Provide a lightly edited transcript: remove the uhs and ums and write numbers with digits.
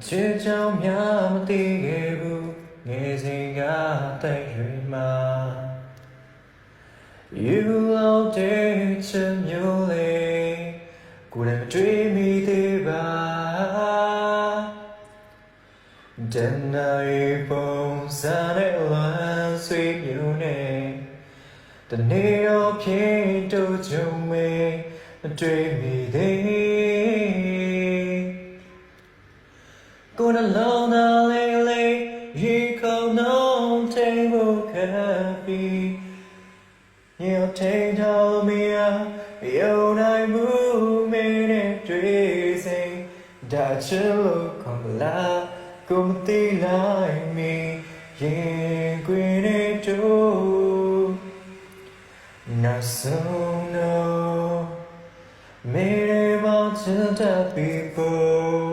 ချစ်ကြောင်များမသိခဲ့ဘူးငယ်စဉ်ကတိုက်ရွေမှာ You love the chimneyကိုယ်တိုင်မတွေ့မိသေးပါတနအီပုံစံနဲ့လမ်းဆွေးမျိုးနဲ့တနေ့ရောဖြစ်တို့ကြုံမေမတွေ့မိသေးကိုယ်နှလုံးသားလေးလေးရေခုန်လုံးထိန်ဖို့ခက်ပြီးညထိန်တော်မီယာယုံနိုင်မှုမင်းနဲ့တွေ့စိမ်ဒါချစ်လို့ခေါ်လာကိုမသိလိုက်မီရင်ခွေနဲ့တို့နောက်ဆုံးတော့မင်းရဲ့မောင်ချစ်တဲ့ people